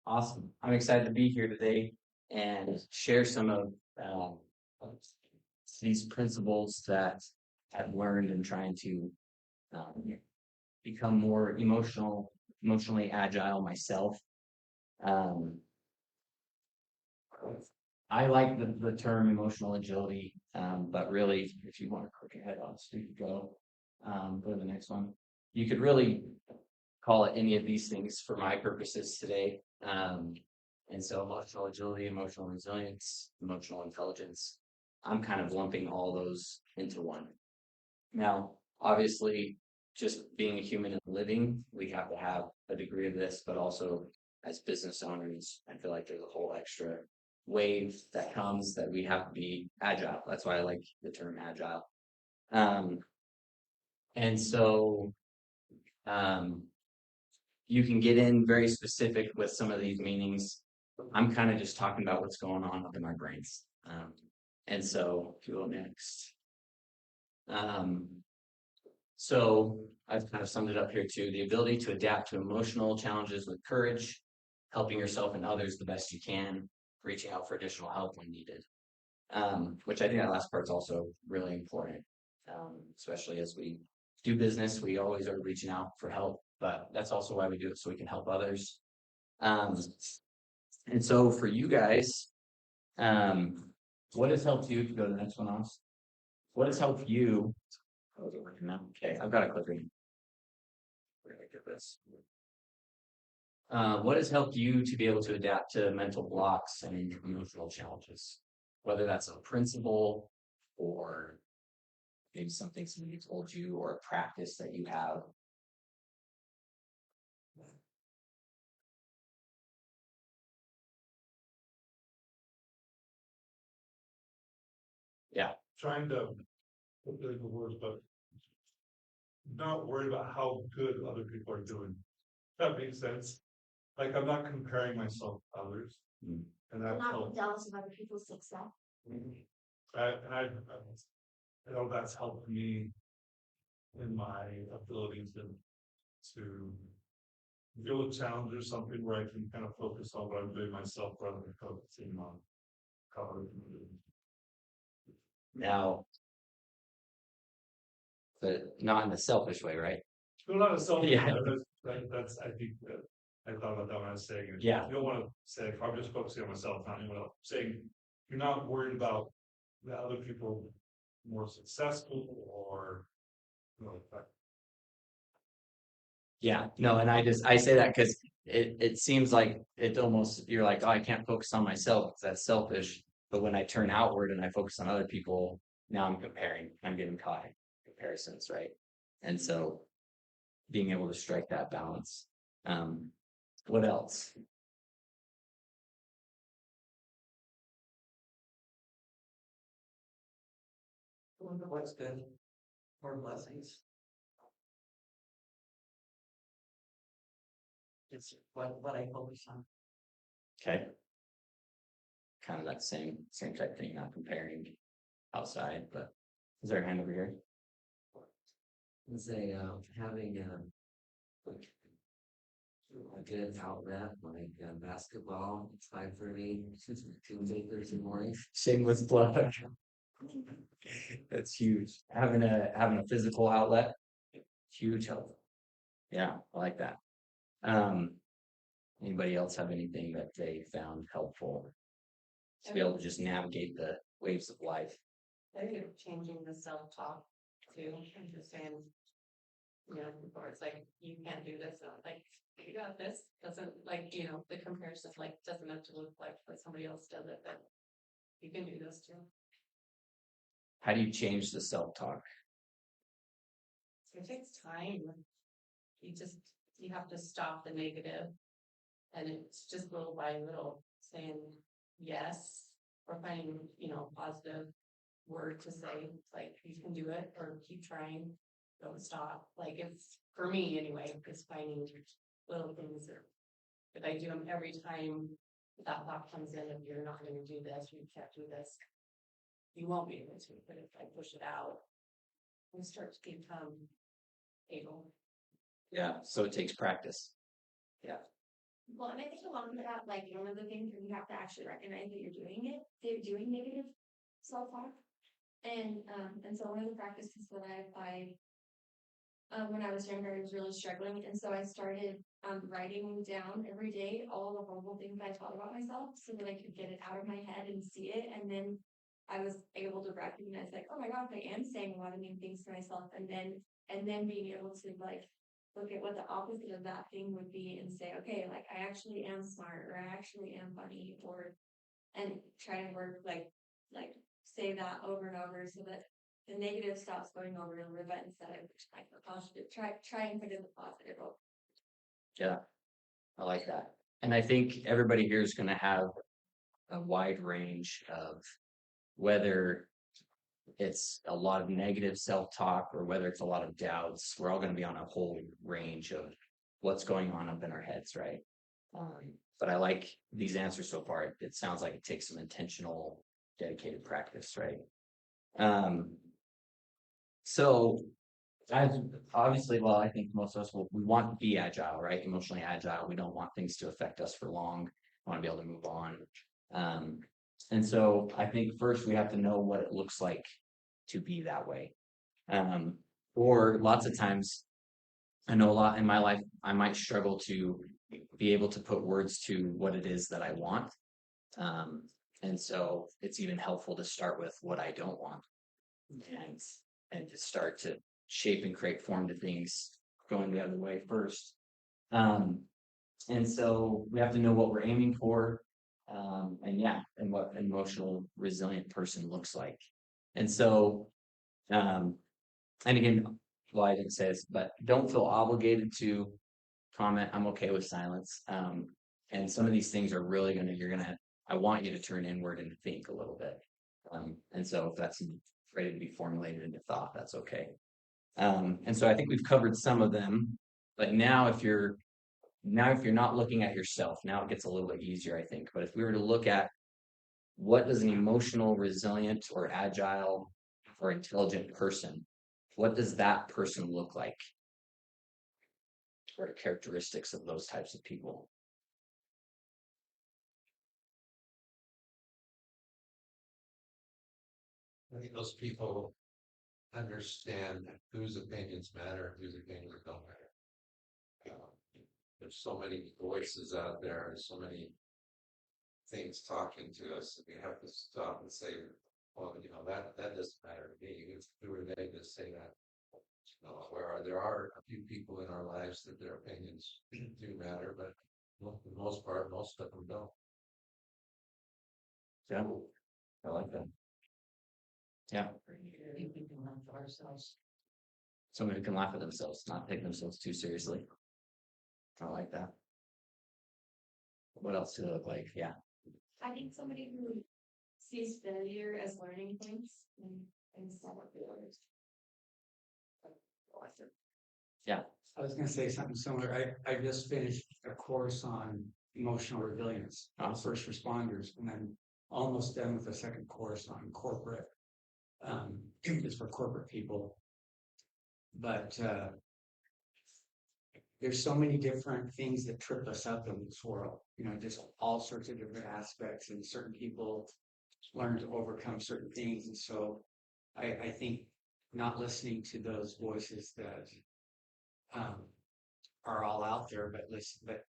Awesome. I'm excited to be here today and share some of these principles that I've learned in trying to um, become more emotionally agile myself. Um, I like the term emotional agility, but really, if you want to click ahead on, so you could go to the next one. You could really call it any of these things for my purposes today. And so emotional agility, emotional resilience, emotional intelligence, I'm kind of lumping all those into one. Now, obviously, just being a human and living, we have to have a degree of this, but also as business owners, I feel like there's a whole extra wave that comes that we have to be agile. That's why I like the term agile. Um, and so um, you can get in very specific with some of these meanings. I'm kind of just talking about what's going on up in our brains. And so if you go next. Um, so I've kind of summed it up here too. The ability to adapt to emotional challenges with courage, helping yourself and others the best you can, reaching out for additional help when needed. Which I think that last part's also really important, especially as we do business. We always are reaching out for help, but that's also why we do it so we can help others. Um, and so for you guys, um, what has helped you? To go to the next one, off. What has helped you? Oh, is it working now? Okay, I've got a clicker. We're gonna get this. What has helped you to be able to adapt to mental blocks and emotional challenges? Whether that's a principle or maybe something somebody told you or a practice that you have. Yeah. Trying to put it into words, but not worried about how good other people are doing. That makes sense. Like I'm not comparing myself to others, Mm. and I'm that not helped. jealous of other people's success. I know that's helped me in my ability to deal with challenges, something where I can kind of focus on what I'm doing myself rather than focusing on how other people do. Now, but not in a selfish way, right? No, not a selfish. Yeah. That's I think that I thought about that when I was saying it. Yeah. You don't want to say I'm just focusing on myself, not anyone else. Saying you're not worried about the other people more successful or you know, Yeah, no, and I say that because it seems like it almost you're like, oh, I can't focus on myself because that's selfish. But when I turn outward and I focus on other people, now I'm comparing. I'm getting caught in comparisons, right? And so being able to strike that balance. Um, what else? What's good? More blessings. It's what I focus on. Okay. Kind of that same type thing, not comparing outside, but is there a hand over here? Is having a good outlet like basketball, 5:30, 2 acres in the morning. Shameless plug. That's huge. Having a physical outlet, huge help. Yeah, I like that. Um, anybody else have anything that they found helpful to be able to just navigate the waves of life? I think it's changing the self-talk too, and just saying, before it's like, you can't do this, and I'm like, you got this, doesn't like, the comparison like doesn't have to look like somebody else does it, but you can do this too. How do you change the self-talk? It takes time. You have to stop the negative, and it's just little by little saying yes, or finding, positive word to say, like you can do it, or keep trying, don't stop. Like it's for me anyway, it's finding little things that if I do them every time that thought comes in, if you're not going to do this, you can't do this, you won't be able to. But if I push it out, we start to become able. Yeah, so it takes practice. Yeah. Well, and I think along with that, like one of the things that you have to actually recognize that they're doing negative self-talk. And so one of the practices that I applied when I was younger, I was really struggling. And so I started writing down every day all the horrible things I thought about myself so that I could get it out of my head and see it. And then I was able to recognize like, oh my gosh, I am saying a lot of mean things to myself. And then being able to like look at what the opposite of that thing would be and say, okay, like I actually am smart or I actually am funny or and try to work like say that over and over so that the negative stops going over and over, but instead of like the positive, try and put in the positive. Yeah, I like that. And I think everybody here is going to have a wide range of whether it's a lot of negative self-talk or whether it's a lot of doubts. We're all going to be on a whole range of what's going on up in our heads, right? But I like these answers so far. It sounds like it takes some intentional, dedicated practice, right? So I obviously, well, I think most of us we want to be agile, right? Emotionally agile. We don't want things to affect us for long. We want to be able to move on. And so I think first we have to know what it looks like to be that way. Or lots of times, I know a lot in my life, I might struggle to be able to put words to what it is that I want. And so it's even helpful to start with what I don't want and to start to shape and create form to things going the other way first. And so we have to know what we're aiming for, and what an emotional resilient person looks like. And so, and again, well, I didn't say this, but don't feel obligated to comment. I'm okay with silence. And some of these things are really I want you to turn inward and think a little bit. And so if that's ready to be formulated into thought, that's okay. And so I think we've covered some of them, but now if you're not looking at yourself, now it gets a little bit easier, I think. But if we were to look at what does an emotional, resilient, or agile or intelligent person, what does that person look like? What are characteristics of those types of people? I think those people understand whose opinions matter, whose opinions don't matter. There's so many voices out there, and so many things talking to us that we have to stop and say, well, that doesn't matter to me. Who are they to say that? There are a few people in our lives that their opinions do matter, but for the most part, most of them don't. Yeah, I like that. Yeah. Someone who can laugh at themselves, not take themselves too seriously. I like that. What else do they look like? Yeah. I think somebody who sees failure as learning points instead of failures. Yeah. I was gonna say something similar. I just finished a course on emotional resilience on first responders, and I'm almost done with a second course on corporate. It's for corporate people. But there's so many different things that trip us up in this world, just all sorts of different aspects, and certain people learn to overcome certain things. And so I think not listening to those voices that are all out there, but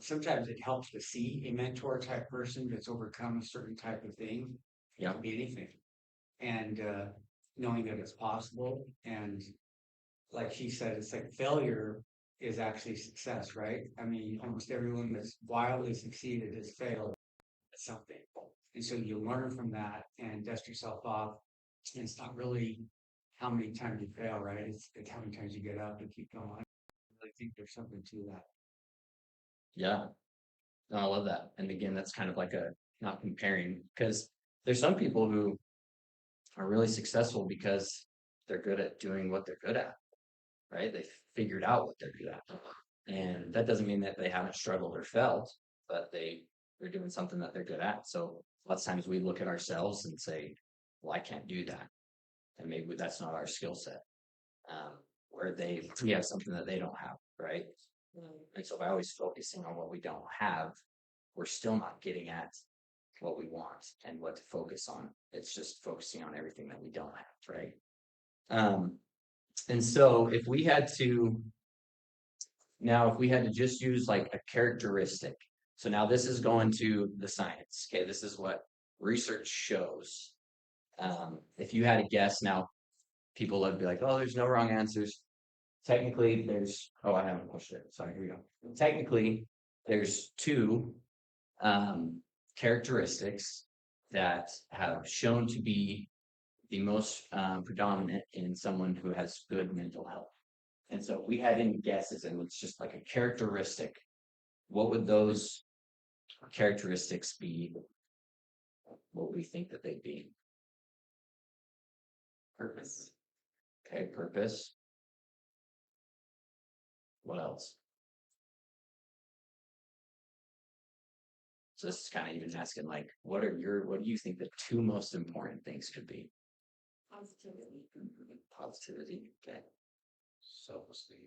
sometimes it helps to see a mentor type person that's overcome a certain type of thing. It can be anything. And knowing that it's possible. And like she said, it's like failure is actually success, right? I mean, almost everyone that's wildly succeeded has failed at something. And so you learn from that and dust yourself off. And it's not really how many times you fail, right? It's how many times you get up and keep going. I think there's something to that. Yeah. No, I love that. And again, that's kind of like not comparing, because there's some people who are really successful because they're good at doing what they're good at, right? They figured out what they're good at. And that doesn't mean that they haven't struggled or failed, but they're doing something that they're good at. So lots of times we look at ourselves and say, well, I can't do that. And maybe that's not our skill set. Where we have something that they don't have, right? And so by always focusing on what we don't have, we're still not getting at what we want and what to focus on. It's just focusing on everything that we don't have, right? And so if we had to just use like a characteristic, so now this is going to the science. Okay, this is what research shows. If you had a guess now, people would be like, oh, there's no wrong answers. Technically, I haven't pushed it. Sorry, here we go. Technically, there's two characteristics that have shown to be the most predominant in someone who has good mental health. And so if we had any guesses, and it's just like a characteristic, what would those characteristics be? What would we think that they'd be? Purpose. Okay, purpose. What else? So this is kind of even asking like, what do you think the two most important things could be? Positivity. Positivity. Okay. Self-esteem.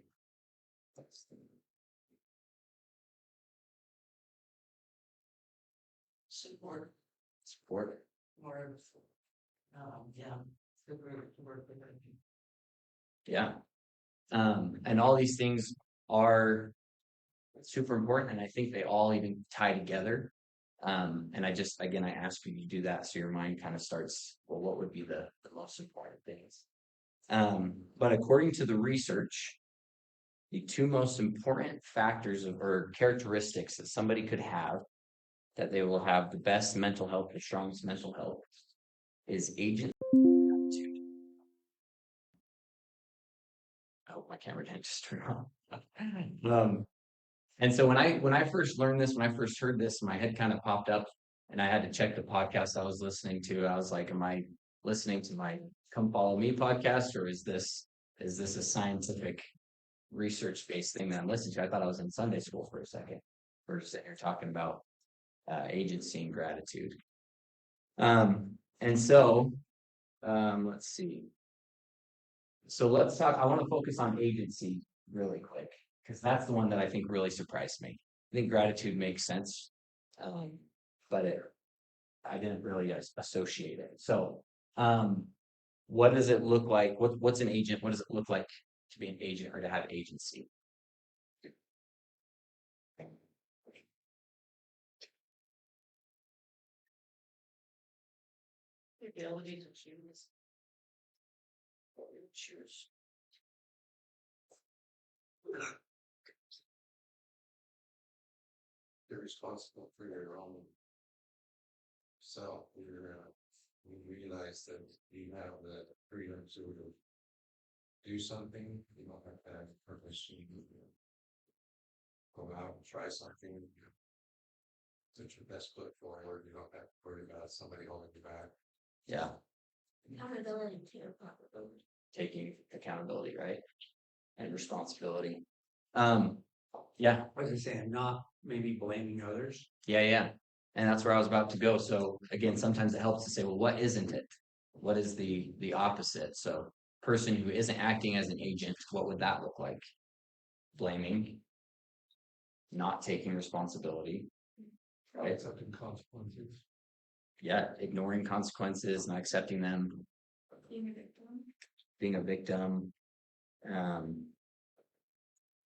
Support. Support. More, yeah, super work with other people. Yeah. And all these things are super important, and I think they all even tie together. And I ask you to do that so your mind kind of starts, well, what would be the most important things? But according to the research, the two most important factors or characteristics that somebody could have that they will have the best mental health, the strongest mental health, is agent. Oh, my camera didn't just turn on. And so when I first learned this, when I first heard this, my head kind of popped up, and I had to check the podcast I was listening to. I was like, "Am I listening to my Come Follow Me podcast, or is this a scientific research based thing that I'm listening to?" I thought I was in Sunday school for a second. We're just sitting here talking about agency and gratitude. And so let's see. So let's talk. I want to focus on agency really quick because that's the one that I think really surprised me. I think gratitude makes sense, but I didn't really associate it. So, what does it look like? What's an agent? What does it look like to be an agent or to have agency? The ability to choose. Choose. You're responsible for your own self. You realize that you have the freedom to do something. You don't have to have permission. Go out and try something. Put your best foot forward. You don't have to worry about somebody holding you back. Yeah, Accountability too. taking accountability, right, and responsibility. Yeah, I was saying, not maybe blaming others. yeah. And that's where I was about to go. So again, sometimes it helps to say, well, what isn't it? What is the opposite? So person who isn't acting as an agent, what would that look like? Blaming, not taking responsibility, right? Accepting consequences. Yeah, ignoring consequences, not accepting them, Being a victim. being a victim.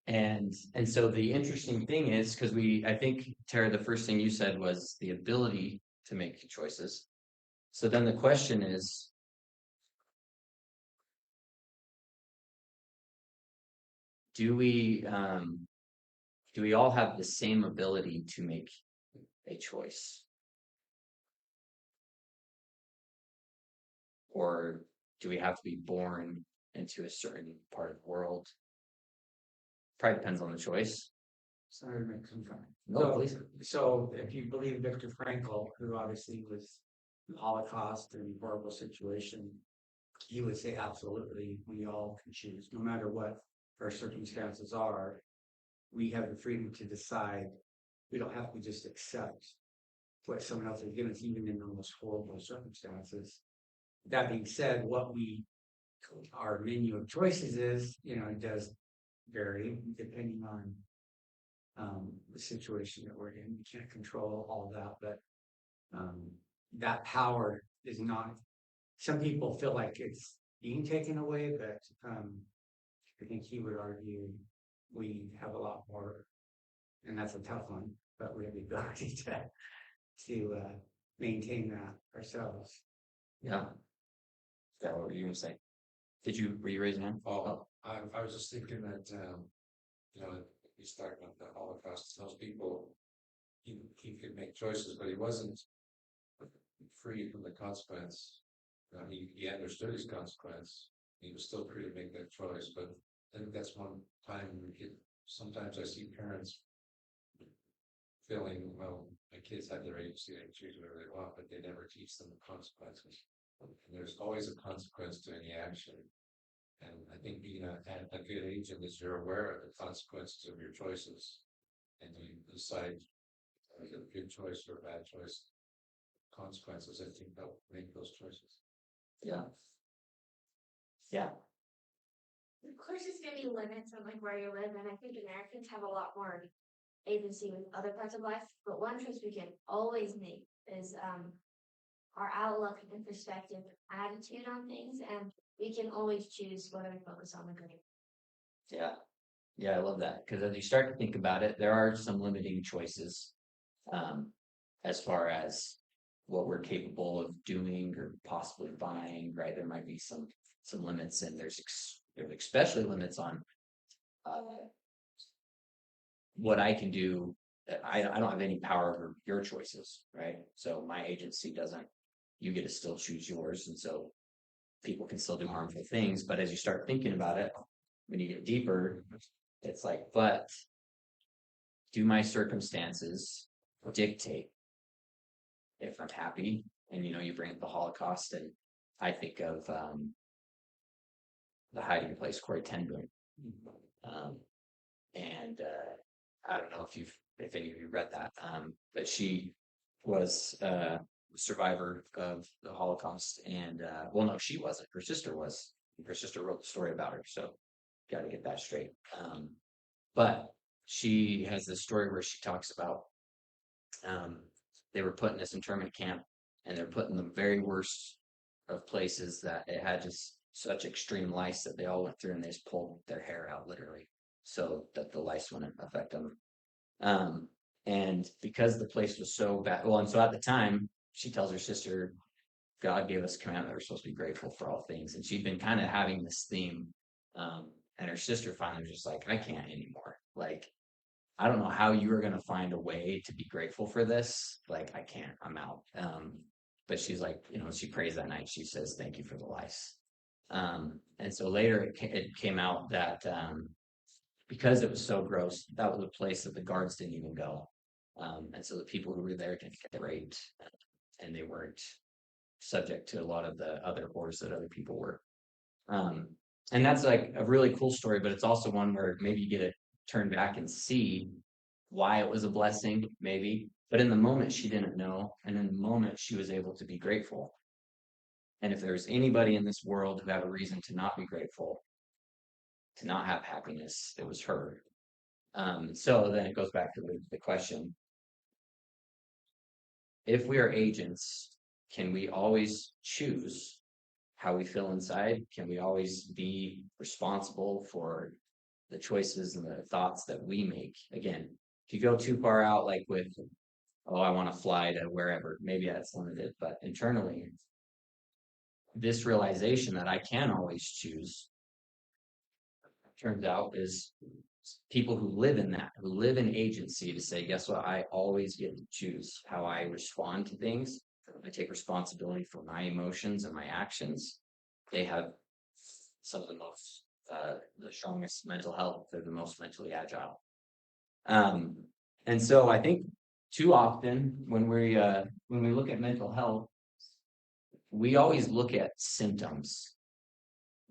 And so the interesting thing is, because I think, Tara, the first thing you said was the ability to make choices. So then the question is, do we all have the same ability to make a choice? Or do we have to be born into a certain part of the world? Probably depends on the choice. Sorry to make some fun. No, please. So if you believe Viktor Frankl, who obviously was the Holocaust and horrible situation, he would say absolutely, we all can choose, no matter what our circumstances are. We have the freedom to decide. We don't have to just accept what someone else has given us, even in the most horrible circumstances. That being said, our menu of choices is, it does vary depending on the situation that we're in. We can't control all that, but that power is not. Some people feel like it's being taken away, but I think he would argue we have a lot more, and that's a tough one, but we have the ability to maintain that ourselves. Yeah. Is that what you were gonna say? Were you raising hand? Oh, I was just thinking that, you know, he's talking about the Holocaust, those people, he could make choices, but he wasn't free from the consequence. He understood his consequence. He was still free to make that choice, but I think that's one time sometimes I see parents feeling, well, my kids have their agency, they can choose whatever they want, but they never teach them the consequences. And there's always a consequence to any action. And I think being a good agent is you're aware of the consequences of your choices, and you decide a good choice or a bad choice. Consequences, I think, help make those choices. Yeah. Yeah. Of course, there's gonna be limits on like where you live, and I think Americans have a lot more agency with other parts of life. But one choice we can always make is our outlook and perspective, attitude on things, and we can always choose whether we focus on the good. Yeah. Yeah, I love that. Because as you start to think about it, there are some limiting choices as far as what we're capable of doing or possibly buying, right? There might be some limits, and there's especially limits on what I can do. I don't have any power over your choices, right? So my agency doesn't, you get to still choose yours. And so people can still do harmful things. But as you start thinking about it, when you get deeper, it's like, but do my circumstances dictate if I'm happy? And you bring up the Holocaust, and I think of the Hiding Place, Corey ten Boom. And I don't know if any of you read that, but she was a survivor of the Holocaust, and well, no, she wasn't. Her sister was. Her sister wrote the story about her, so got to get that straight. But she has this story where she talks about they were put in this internment camp, and they're put in the very worst of places that it had just such extreme lice that they all went through, and they just pulled their hair out literally so that the lice wouldn't affect them. And because the place was so bad, well, and so at the time, she tells her sister, God gave us a command that we're supposed to be grateful for all things. And she'd been kind of having this theme. And her sister finally was just like, I can't anymore. Like, I don't know how you are going to find a way to be grateful for this. Like, I can't, I'm out. But she's like, she prays that night. She says, thank you for the lice. And so later it came out that because it was so gross, that was a place that the guards didn't even go. And so the people who were there didn't get raped, and they weren't subject to a lot of the other horrors that other people were. And that's like a really cool story, but it's also one where maybe you get to turn back and see why it was a blessing, maybe. But in the moment, she didn't know. And in the moment, she was able to be grateful. And if there's anybody in this world who had a reason to not be grateful, to not have happiness, it was her. So then it goes back to the question. If we are agents, can we always choose how we feel inside? Can we always be responsible for the choices and the thoughts that we make? Again, if you go too far out, like with, oh, I want to fly to wherever, maybe that's limited, but internally, this realization that I can always choose, turns out, is people who live in that, who live in agency, to say, guess what? I always get to choose how I respond to things. I take responsibility for my emotions and my actions. They have some of the strongest mental health. They're the most mentally agile. And so I think too often when we look at mental health, we always look at symptoms,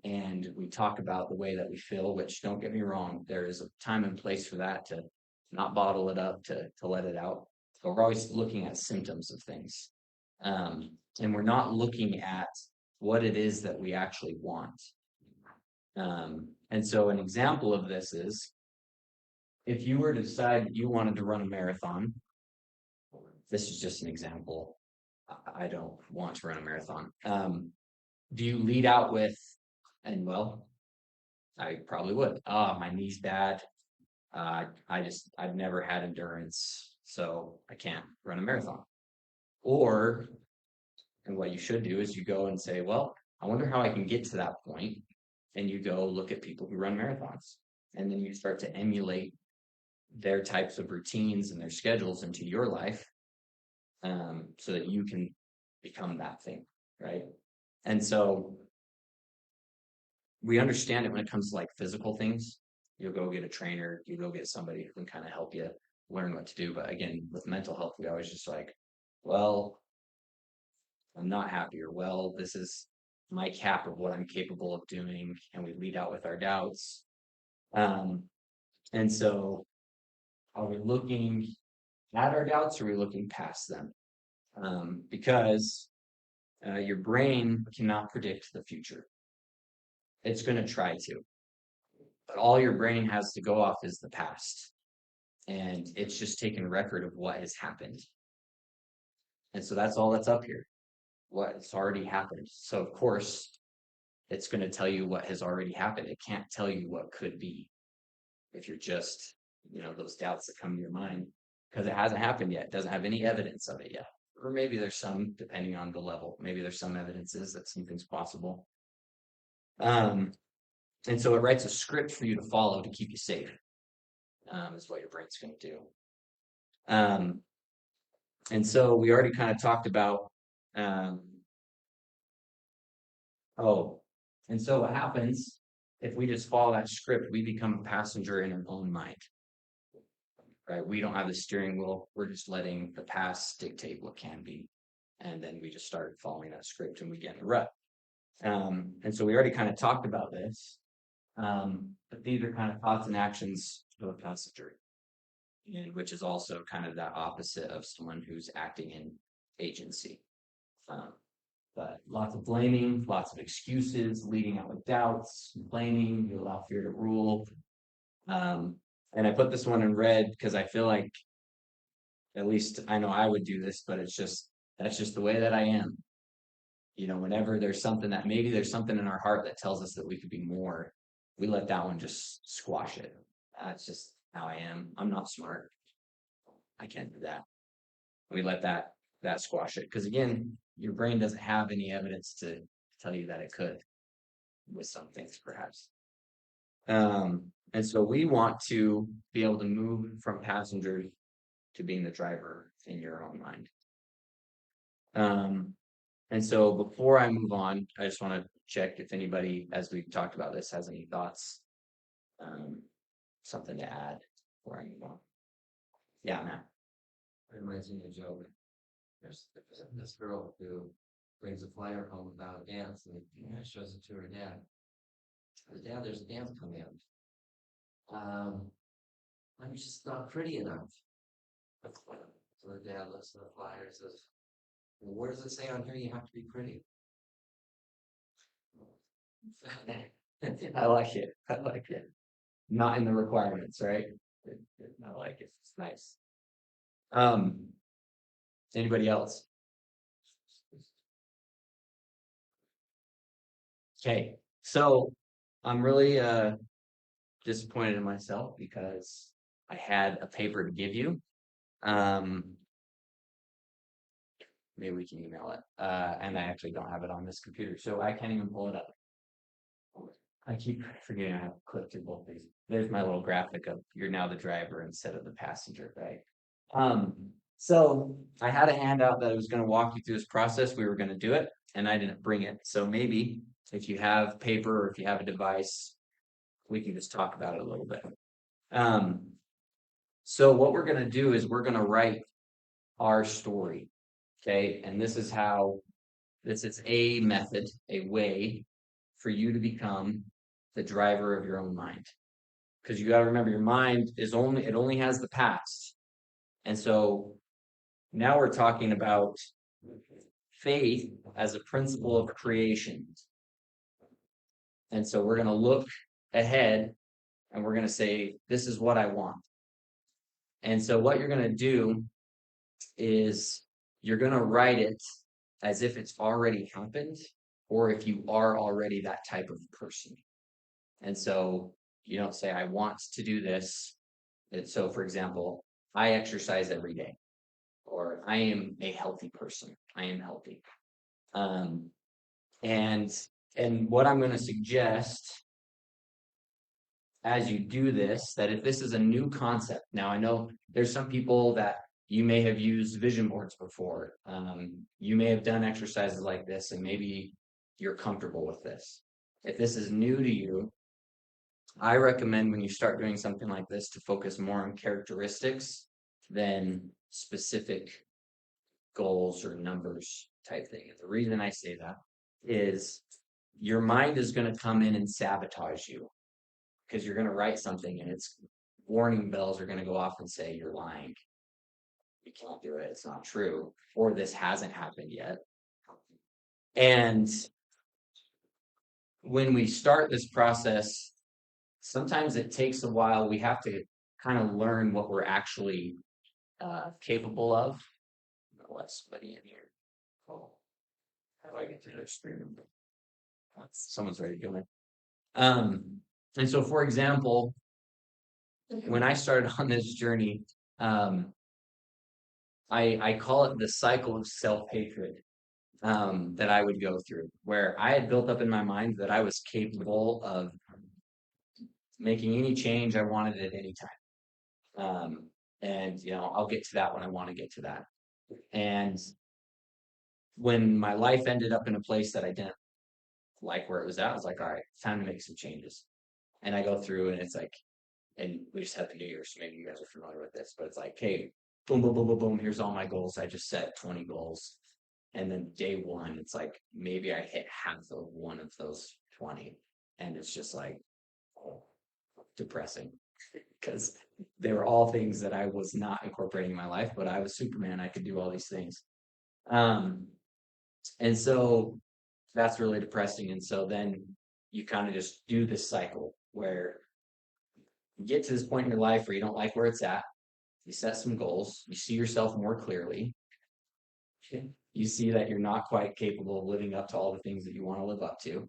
and we talk about the way that we feel, which, don't get me wrong, there is a time and place for that, to not bottle it up, to let it out. But we're always looking at symptoms of things. And we're not looking at what it is that we actually want. And so an example of this is, if you were to decide that you wanted to run a marathon, this is just an example. I don't want to run a marathon. Do you lead out with, and well, I probably would. My knee's bad. I've never had endurance, so I can't run a marathon. Or, and what you should do is you go and say, well, I wonder how I can get to that point. And you go look at people who run marathons. And then you start to emulate their types of routines and their schedules into your life, so that you can become that thing, right? And so we understand it when it comes to like physical things. You'll go get a trainer, you go get somebody who can kind of help you learn what to do. But again, with mental health, we always just like, well, I'm not happy, or well, this is my cap of what I'm capable of doing, and we lead out with our doubts. And so are we looking at our doubts, or are we looking past them? Because your brain cannot predict the future. It's going to try to, but all your brain has to go off is the past. And it's just taking record of what has happened. And so that's all that's up here, what's already happened. So, of course, it's going to tell you what has already happened. It can't tell you what could be if you're just, those doubts that come to your mind, because it hasn't happened yet. It doesn't have any evidence of it yet. Or maybe there's some, depending on the level. Maybe there's some evidences that something's possible. And so it writes a script for you to follow to keep you safe, is what your brain's going to do. And so we already kind of talked about, and so what happens if we just follow that script? We become a passenger in our own mind, right? We don't have the steering wheel. We're just letting the past dictate what can be. And then we just start following that script and we get in a rut. And so we already kind of talked about this. But these are kind of thoughts and actions of a passenger, which is also kind of that opposite of someone who's acting in agency. But lots of blaming, lots of excuses, leading out with doubts, complaining, you allow fear to rule. And I put this one in red because I feel like, at least I know I would do this, but that's just the way that I am. Whenever there's something that maybe there's something in our heart that tells us that we could be more, we let that one just squash it. That's just how I am. I'm not smart. I can't do that. We let that squash it. Because again, your brain doesn't have any evidence to tell you that it could, with some things perhaps. And so we want to be able to move from passenger to being the driver in your own mind. And so before I move on, I just want to check if anybody, as we've talked about this, has any thoughts, something to add before I move on. Yeah, Matt. It reminds me of a joke. There's this girl who brings a flyer home about a dance and shows it to her dad. Dad, there's a dance coming up. I'm just not pretty enough. So the dad looks at the flyer and says, well, where does it say on here you have to be pretty? I like it. Not in the requirements, right? I like it. It's nice. Anybody else? Okay, so I'm really disappointed in myself because I had a paper to give you. Maybe we can email it. And I actually don't have it on this computer, so I can't even pull it up. I keep forgetting I have to click through both these. There's my little graphic of you're now the driver instead of the passenger, right? So I had a handout that I was going to walk you through this process. We were going to do it, and I didn't bring it. So maybe if you have paper or if you have a device, we can just talk about it a little bit. So what we're going to do is we're going to write our story. Okay, and this is a method, a way for you to become the driver of your own mind. Because you got to remember, your mind it only has the past. And so now we're talking about faith as a principle of creation. And so we're going to look ahead and we're going to say, this is what I want. And so what you're going to do is you're going to write it as if it's already happened, or if you are already that type of person. And so you don't say, I want to do this. And so, for example, I exercise every day, or I am a healthy person. I am healthy. Um, and what I'm going to suggest as you do this, that if this is a new concept, now I know there's some people that you may have used vision boards before. You may have done exercises like this, and maybe you're comfortable with this. If this is new to you, I recommend when you start doing something like this to focus more on characteristics than specific goals or numbers type thing. And the reason I say that is your mind is going to come in and sabotage you because you're going to write something and its warning bells are going to go off and say you're lying. You can't do it. It's not true. Or this hasn't happened yet. And when we start this process, sometimes it takes a while. We have to kind of learn what we're actually capable of. Let somebody in here. Oh, how do I get to their screen? Someone's ready to go in. And so, for example, when I started on this journey, I call it the cycle of self-hatred that I would go through, where I had built up in my mind that I was capable of making any change I wanted at any time. And I'll get to that when I want to get to that. And when my life ended up in a place that I didn't like where it was at, I was like, all right, it's time to make some changes. And I go through and it's like, and we just had the New Year, so maybe you guys are familiar with this, but it's like, hey, boom, boom, boom, boom, boom, here's all my goals. I just set 20 goals. And then day one, it's like maybe I hit half of one of those 20. And it's just like depressing because they were all things that I was not incorporating in my life, but I was Superman. I could do all these things. And so that's really depressing. And so then you kind of just do this cycle where you get to this point in your life where you don't like where it's at. You set some goals, you see yourself more clearly. You see that you're not quite capable of living up to all the things that you want to live up to.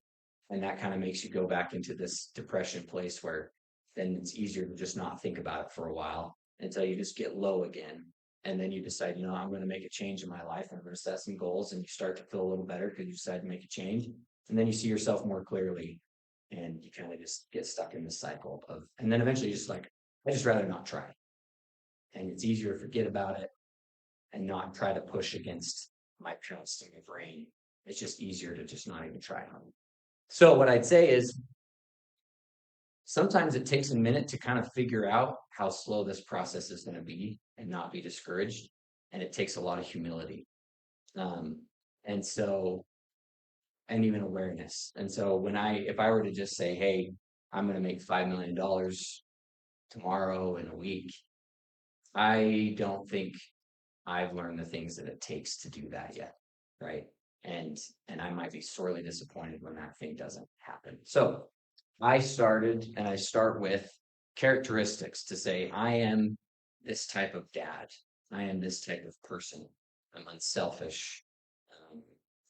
And that kind of makes you go back into this depression place where then it's easier to just not think about it for a while until you just get low again. And then you decide, I'm going to make a change in my life. I'm going to set some goals, and you start to feel a little better because you decide to make a change. And then you see yourself more clearly, and you kind of just get stuck in this cycle of, and then eventually you're just like, I just rather not try. And it's easier to forget about it and not try to push against my parents in my brain. It's just easier to just not even try on. So what I'd say is sometimes it takes a minute to kind of figure out how slow this process is going to be and not be discouraged. And it takes a lot of humility. And even awareness. And so if I were to just say, hey, I'm going to make $5 million tomorrow in a week, I don't think I've learned the things that it takes to do that yet. Right. And I might be sorely disappointed when that thing doesn't happen. So I start with characteristics to say, I am this type of dad. I am this type of person. I'm unselfish.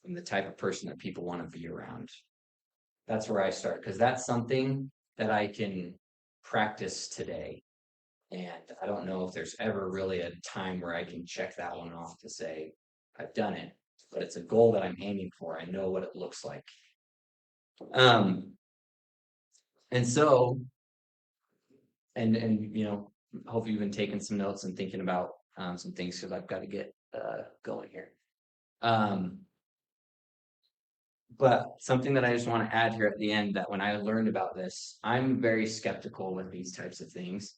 I'm the type of person that people want to be around. That's where I start because that's something that I can practice today. And I don't know if there's ever really a time where I can check that one off to say, I've done it, but it's a goal that I'm aiming for. I know what it looks like. And so, and hopefully you've been taking some notes and thinking about some things because I've got to get going here. But something that I just want to add here at the end, that when I learned about this, I'm very skeptical with these types of things.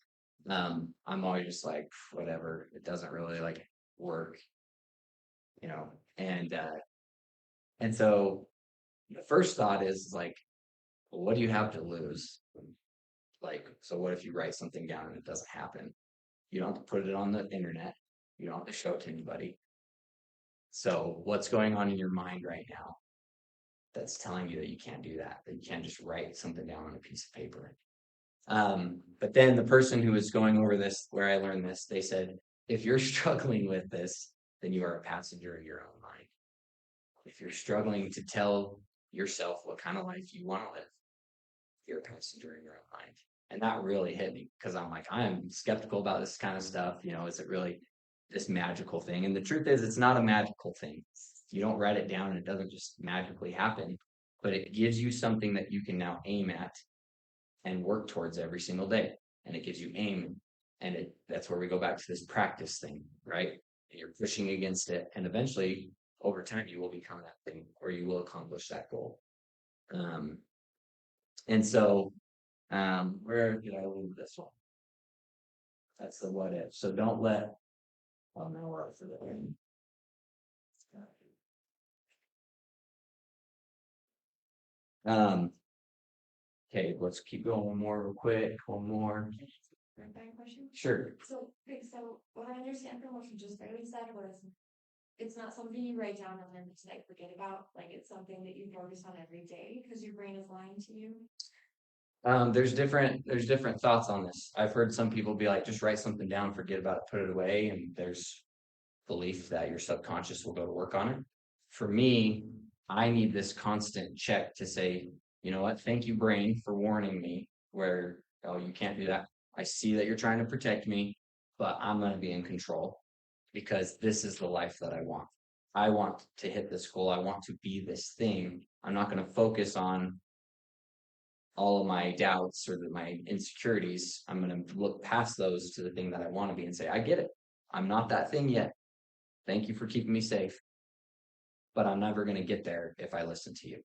I'm always just like, whatever, it doesn't really work, and so the first thought is like, well, what do you have to lose? So what if you write something down and it doesn't happen? You don't have to put it on the internet. You don't have to show it to anybody. So what's going on in your mind right now that's telling you that you can't do that you can't just write something down on a piece of paper? But then the person who was going over this, where I learned this, they said, if you're struggling with this, then you are a passenger in your own mind. If you're struggling to tell yourself what kind of life you want to live, you're a passenger in your own mind. And that really hit me because I'm like, I'm skeptical about this kind of stuff. You know, is it really this magical thing? And the truth is, it's not a magical thing. You don't write it down and it doesn't just magically happen, but it gives you something that you can now aim at and work towards every single day. And it gives you aim. And that's where we go back to this practice thing, right? And you're pushing against it. And eventually, over time, you will become that thing or you will accomplish that goal. And so, where did I leave this one? That's the what if. So don't let, oh, now we're up for the end. Okay, let's keep going one more real quick. One more. Back question. Sure. So, okay, so what I understand from what you just barely said was, it's not something you write down and then just like forget about, like it's something that you focus on every day because your brain is lying to you. There's different thoughts on this. I've heard some people be like, just write something down, forget about it, put it away, and there's belief that your subconscious will go to work on it. For me, I need this constant check to say, you know what, thank you, brain, for warning me where, oh, you can't do that. I see that you're trying to protect me, but I'm going to be in control because this is the life that I want. I want to hit this goal. I want to be this thing. I'm not going to focus on all of my doubts or my insecurities. I'm going to look past those to the thing that I want to be and say, I get it. I'm not that thing yet. Thank you for keeping me safe. But I'm never going to get there if I listen to you.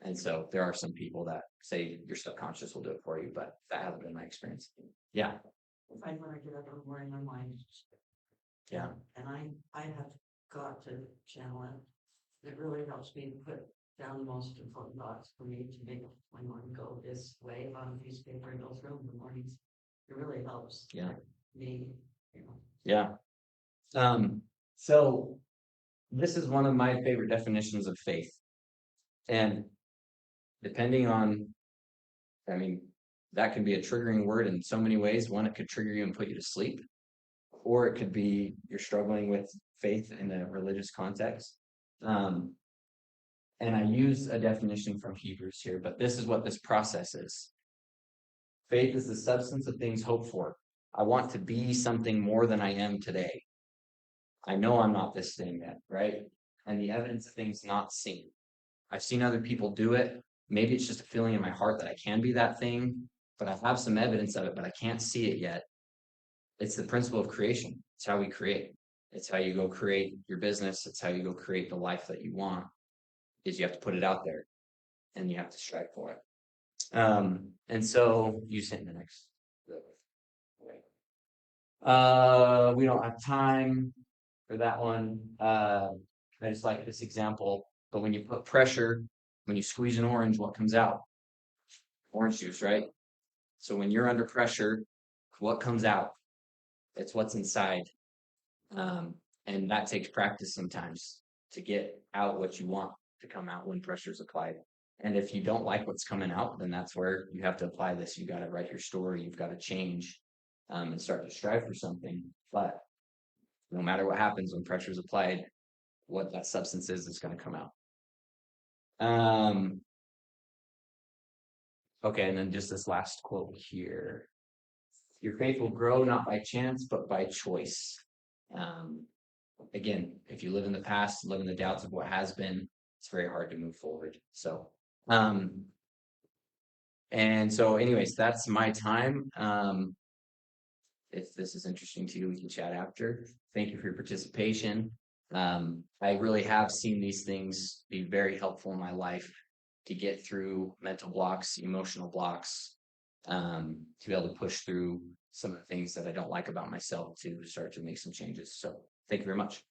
And so there are some people that say your subconscious will do it for you, but that hasn't been my experience. Yeah. If I want to get up in the morning, my mind, Yeah. and I have got to channel it. It really helps me to put down the most important thoughts for me to make my morning go this way on a piece of paper and go through in the mornings. It really helps. Yeah. Me, you know. Yeah. So this is one of my favorite definitions of faith. And depending on, I mean, that can be a triggering word in so many ways. One, it could trigger you and put you to sleep, or it could be you're struggling with faith in a religious context. And I use a definition from Hebrews here, but this is what this process is. Faith is the substance of things hoped for. I want to be something more than I am today. I know I'm not this thing yet, right? And the evidence of things not seen. I've seen other people do it. Maybe it's just a feeling in my heart that I can be that thing, but I have some evidence of it, but I can't see it yet. It's the principle of creation. It's how we create. It's how you go create your business. It's how you go create the life that you want. Is you have to put it out there and you have to strive for it. And so you sent the next. We don't have time for that one. I just like this example. But when you put pressure, when you squeeze an orange, what comes out? Orange juice, right? So when you're under pressure, what comes out? It's what's inside. And that takes practice sometimes to get out what you want to come out when pressure is applied. And if you don't like what's coming out, then that's where you have to apply this. You got to write your story. You've got to change and start to strive for something. But no matter what happens when pressure is applied, what that substance is going to come out. Okay, and then just this last quote here. Your faith will grow not by chance, but by choice. Again, if you live in the past, live in the doubts of what has been, it's very hard to move forward. So, and so anyways, that's my time. If this is interesting to you, we can chat after. Thank you for your participation. I really have seen these things be very helpful in my life to get through mental blocks, emotional blocks, to be able to push through some of the things that I don't like about myself to start to make some changes. So thank you very much.